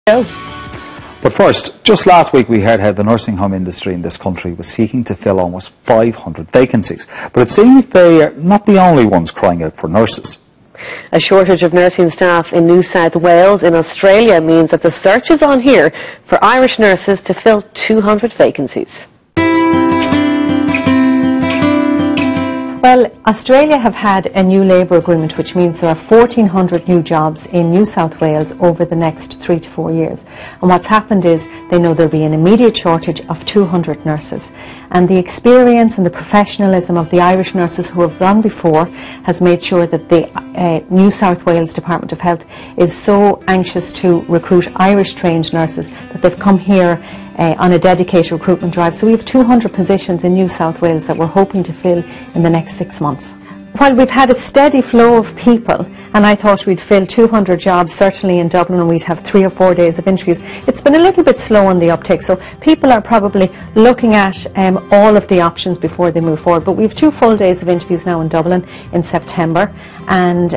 But first, just last week we heard how the nursing home industry in this country was seeking to fill almost 500 vacancies. But it seems they are not the only ones crying out for nurses. A shortage of nursing staff in New South Wales in Australia means that the search is on here for Irish nurses to fill 200 vacancies. Well, Australia have had a new labour agreement, which means there are 1,400 new jobs in New South Wales over the next 3 to 4 years. And what's happened is they know there'll be an immediate shortage of 200 nurses. And the experience and the professionalism of the Irish nurses who have gone before has made sure that the New South Wales Department of Health is so anxious to recruit Irish trained nurses that they've come here on a dedicated recruitment drive. So we have 200 positions in New South Wales that we're hoping to fill in the next 6 months. While we've had a steady flow of people, and I thought we'd fill 200 jobs certainly in Dublin and we'd have 3 or 4 days of interviews, it's been a little bit slow on the uptake, so people are probably looking at all of the options before they move forward. But we have 2 full days of interviews now in Dublin in September, and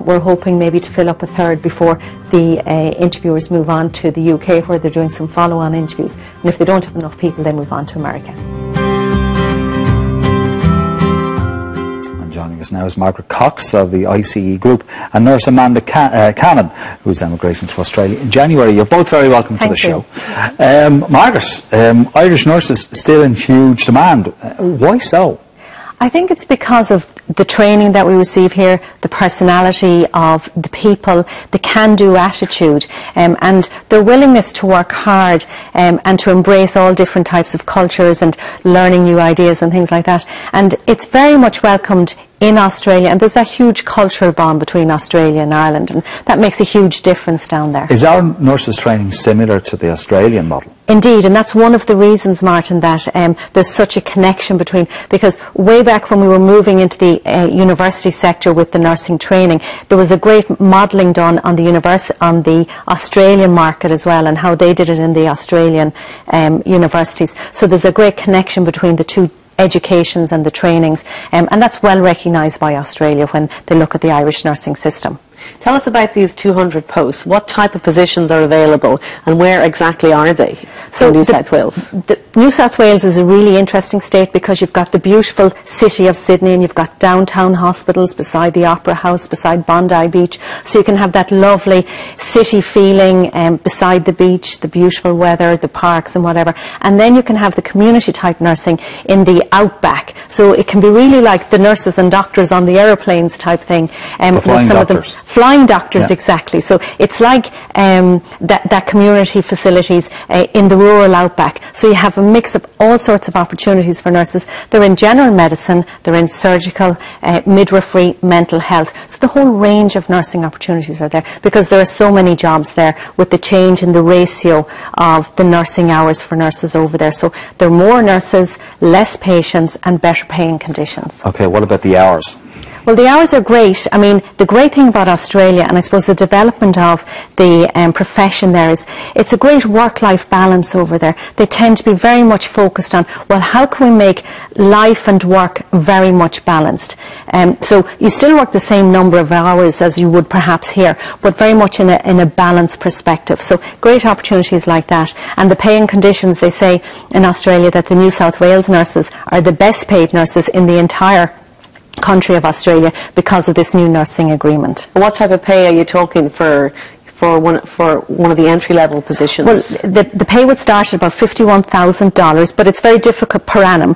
we're hoping maybe to fill up a third before the interviewers move on to the UK, where they're doing some follow-on interviews, and if they don't have enough people they move on to America. Joining us now is Margaret Cox of the ICE Group and nurse Amanda Cannon, who's emigrating to Australia in January. You're both very welcome to the show. Margaret, Irish nurses still in huge demand. Why so? I think it's because of the training that we receive here, the personality of the people, the can-do attitude, and their willingness to work hard and to embrace all different types of cultures and learning new ideas and things like that. And it's very much welcomed in Australia, and there's a huge cultural bond between Australia and Ireland, and that makes a huge difference down there. Is our nurses training similar to the Australian model? Indeed, and that's one of the reasons, Martin, that there's such a connection between, because way back when we were moving into the university sector with the nursing training, there was a great modelling done on the Australian market as well, and how they did it in the Australian universities. So there's a great connection between the two educations and the trainings, and that's well recognised by Australia when they look at the Irish nursing system. Tell us about these 200 posts. What type of positions are available and where exactly are they in New South Wales? New South Wales is a really interesting state because you've got the beautiful city of Sydney and you've got downtown hospitals beside the Opera House, beside Bondi Beach, so you can have that lovely city feeling beside the beach, the beautiful weather, the parks and whatever. And then you can have the community type nursing in the outback, so it can be really like the nurses and doctors on the aeroplanes type thing. The flying doctors. Flying doctors, yeah. Exactly. So it's like that community facilities in the rural outback. So you have a mix of all sorts of opportunities for nurses. They're in general medicine, they're in surgical, midwifery, mental health. So the whole range of nursing opportunities are there because there are so many jobs there with the change in the ratio of the nursing hours for nurses over there. So there are more nurses, less patients and better paying conditions. Okay, what about the hours? Well, the hours are great. I mean, the great thing about Australia, and I suppose the development of the profession there, is it's a great work-life balance over there. They tend to be very much focused on, well, how can we make life and work very much balanced? So you still work the same number of hours as you would perhaps here, but very much in a balanced perspective. So great opportunities like that. And the paying conditions, they say in Australia that the New South Wales nurses are the best paid nurses in the entire country of Australia because of this new nursing agreement. What type of pay are you talking for one of the entry-level positions? Well, the pay would start at about $51,000, but it's very difficult per annum.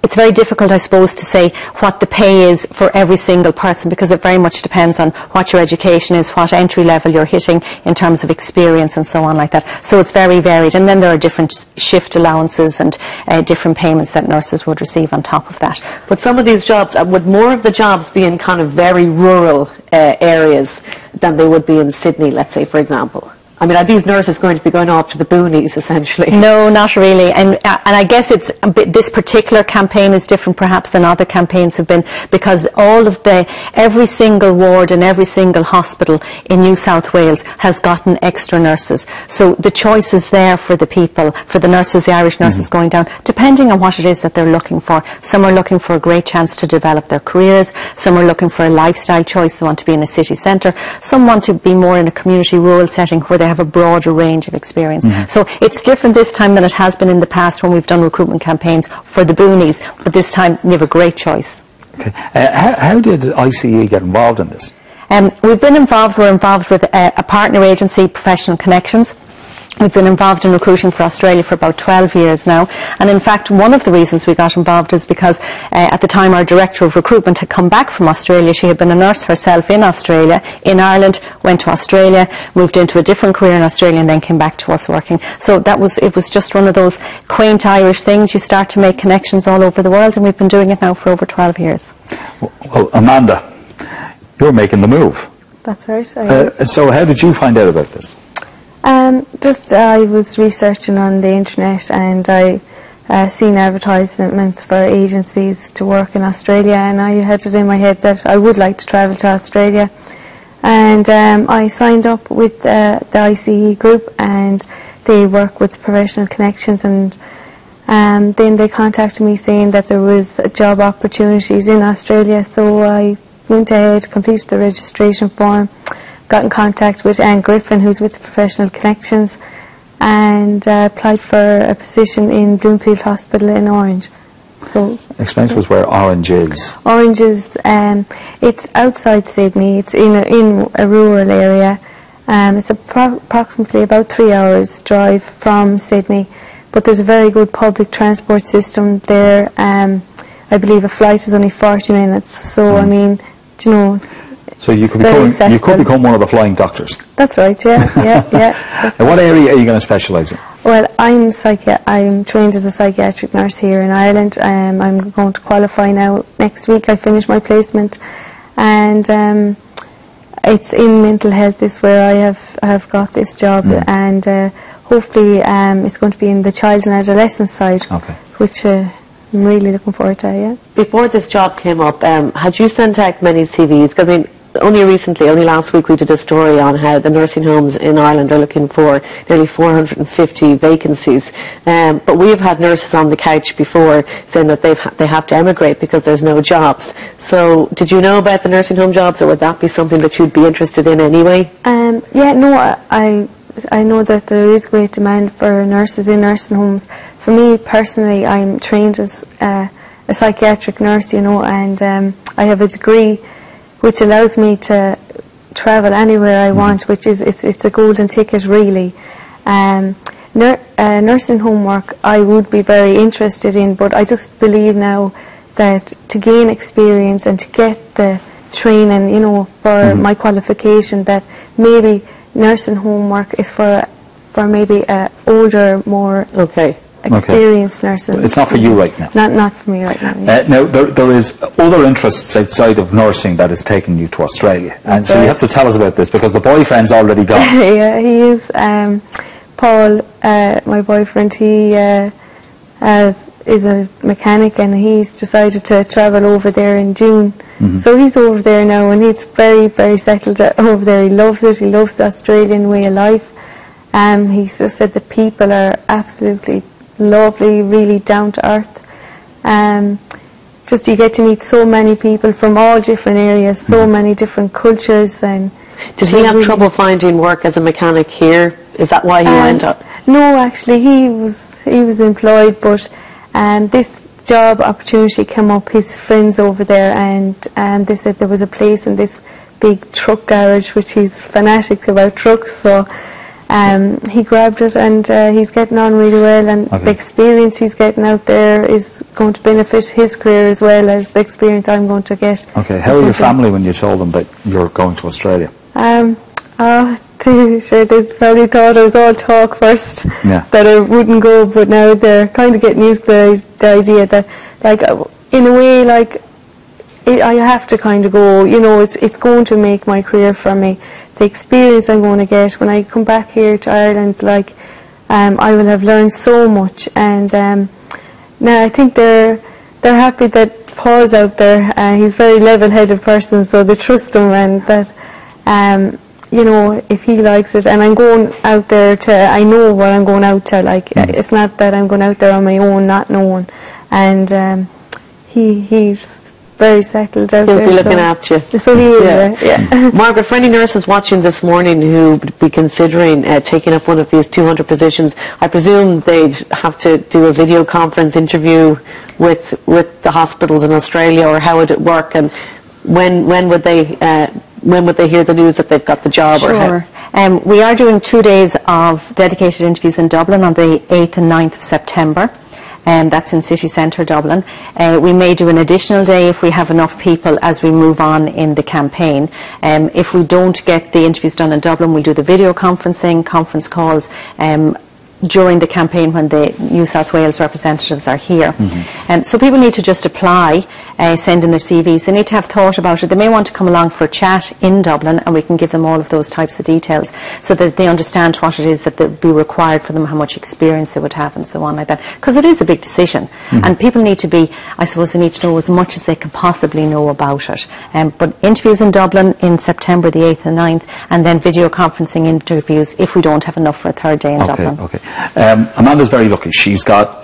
It's very difficult, I suppose, to say what the pay is for every single person because it very much depends on what your education is, what entry level you're hitting in terms of experience and so on like that. So it's very varied. And then there are different shift allowances and different payments that nurses would receive on top of that. But some of these jobs, would more of the jobs be in kind of very rural areas than they would be in Sydney, let's say, for example? I mean, are these nurses going to be going off to the boonies, essentially? No, not really. And I guess this particular campaign is different perhaps than other campaigns have been because every single ward and every single hospital in New South Wales has gotten extra nurses. So the choice is there for the people, for the nurses, the Irish nurses going down, depending on what it is that they're looking for. Some are looking for a great chance to develop their careers. Some are looking for a lifestyle choice. They want to be in a city centre. Some want to be more in a community rural setting where they they have a broader range of experience. So it's different this time than it has been in the past when we've done recruitment campaigns for the boonies, but this time you have a great choice. Okay. How did ICE get involved in this? We're involved with a partner agency, Professional Connections. We've been involved in recruiting for Australia for about 12 years now, and in fact one of the reasons we got involved is because at the time our Director of Recruitment had come back from Australia. She had been a nurse herself in Australia, in Ireland, went to Australia, moved into a different career in Australia and then came back to us working. So it was just one of those quaint Irish things. You start to make connections all over the world, and we've been doing it now for over 12 years. Well, Amanda, you're making the move. That's right. So how did you find out about this? I was researching on the internet, and I seen advertisements for agencies to work in Australia, and I had it in my head that I would like to travel to Australia. And I signed up with the ICE group, and they work with Professional Connections, and then they contacted me saying that there was job opportunities in Australia. So I went ahead, completed the registration form, got in contact with Anne Griffin, who's with Professional Connections, and applied for a position in Bloomfield Hospital in Orange. So explain to us where Orange is. Orange is it's outside Sydney. It's in a rural area. It's approximately about 3 hours drive from Sydney, but there's a very good public transport system there. I believe a flight is only 40 minutes. So I mean, you know. So you could become one of the flying doctors. That's right. Yeah. And what area are you going to specialise in? Well, I'm trained as a psychiatric nurse here in Ireland. I'm going to qualify now next week. I finish my placement, and it's in mental health. Is where I have got this job, and hopefully it's going to be in the child and adolescent side, which I'm really looking forward to. Yeah. Before this job came up, had you sent out many CVs? Because I mean, only last week we did a story on how the nursing homes in Ireland are looking for nearly 450 vacancies. But we have had nurses on the couch before saying that they have to emigrate because there's no jobs. So did you know about the nursing home jobs, or would that be something that you'd be interested in anyway? Yeah, no, I know that there is great demand for nurses in nursing homes. For me personally, I'm trained as a psychiatric nurse, you know, and I have a degree which allows me to travel anywhere I want, which is it's a golden ticket really. Nursing home work I would be very interested in, but I just believe now that to gain experience and to get the training, you know, for my qualification, that maybe nursing home work is for maybe older, more experienced nurses. It's not for you right now. Not for me right now. Yeah. Now there is other interests outside of nursing that is taking you to Australia, and so you have to tell us about this because the boyfriend's already gone. Yeah, he is. Paul, my boyfriend, he is a mechanic, and he's decided to travel over there in June. So he's over there now, and he's very, very settled over there. He loves it. He loves the Australian way of life. He just said the people are absolutely lovely, really down to earth. Just you get to meet so many people from all different areas, so many different cultures. And did he have trouble finding work as a mechanic here? Is that why he went up? No, actually, he was employed, but this job opportunity came up. His friends over there, and they said there was a place in this big truck garage, which he's fanatic about trucks. So he grabbed it, and he's getting on really well, and the experience he's getting out there is going to benefit his career as well as the experience I'm going to get. Okay, how are your family when you told them that you're going to Australia? Sure, they probably thought I was all talk first, that I wouldn't go, but now they're kind of getting used to the idea that, like, in a way, like, I have to kind of go, you know, it's going to make my career for me. The experience I'm going to get when I come back here to Ireland, like, I will have learned so much, and now I think they're happy that Paul's out there. He's a very level-headed person, so they trust him, and that, you know, if he likes it, and I'm going out there I know what I'm going out to, like, it's not that I'm going out there on my own, not knowing, and he's very settled out He'll there. be looking after you. So he is, yeah. Margaret, for any nurses watching this morning who would be considering taking up one of these 200 positions, I presume they'd have to do a video conference interview with the hospitals in Australia, or how would it work? And when would they hear the news that they've got the job? Sure. We are doing 2 days of dedicated interviews in Dublin on the 8th and 9th of September. That's in city centre Dublin. We may do an additional day if we have enough people as we move on in the campaign. If we don't get the interviews done in Dublin, we'll do the video conferencing, conference calls during the campaign when the New South Wales representatives are here. So people need to just apply, send in their CVs. They need to have thought about it. They may want to come along for a chat in Dublin, and we can give them all of those types of details so that they understand what it is that would be required for them, how much experience they would have, and so on like that. Because it is a big decision, and people need to be, I suppose they need to know as much as they can possibly know about it. But interviews in Dublin in September the 8th and 9th, and then video conferencing interviews if we don't have enough for a third day in Dublin. Okay. Amanda's very lucky. She's got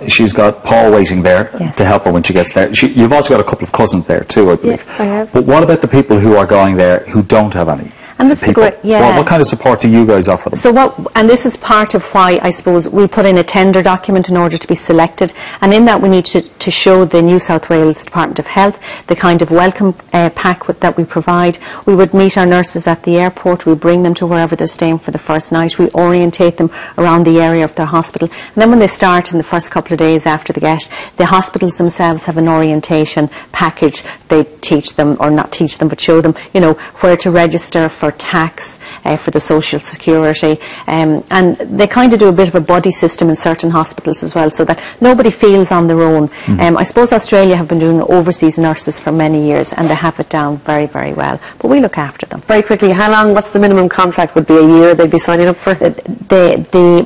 Paul waiting there to help her when she gets there. You've also got a couple of cousins there too, I believe. Yeah, I have. But what about the people who are going there who don't have any? And that's people? great, yeah. What kind of support do you guys offer them? So and this is part of why I suppose we put in a tender document in order to be selected, and in that we need to show the New South Wales Department of Health the kind of welcome pack that we provide. We would meet our nurses at the airport, we bring them to wherever they're staying for the first night, we orientate them around the area of their hospital, and then when they start in the first couple of days after they get, the hospitals themselves have an orientation package. They teach them, or not teach them, but show them, you know, where to register for tax, for the social security, and they kind of do a bit of a buddy system in certain hospitals as well, so that nobody feels on their own. I suppose Australia have been doing overseas nurses for many years, and they have it down very, very well, but we look after them. Very quickly, how long, what's the minimum contract? Would be a year they'd be signing up for?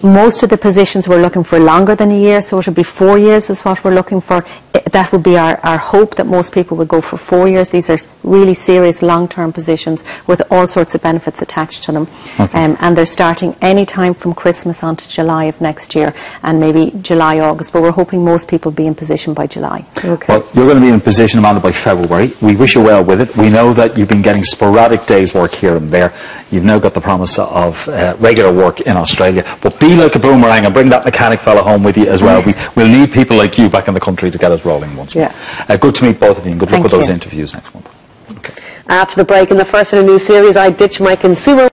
Most of the positions we're looking for longer than a year, so it would be 4 years is what we're looking for. That would be our hope, that most people would go for 4 years. These are really serious long-term positions with all sorts of benefits attached to them. And they're starting any time from Christmas on to July of next year, and maybe July, August, but we're hoping most people will be in position by July. Well, you're going to be in position, Amanda, by February. We wish you well with it. We know that you've been getting sporadic days work here and there. You've now got the promise of regular work in Australia, but be like a boomerang and bring that mechanic fella home with you as well. We'll need people like you back in the country to get us rolling once more. Good to meet both of you, and good luck with those interviews next month. After the break, in the first in a new series, I ditch my consumer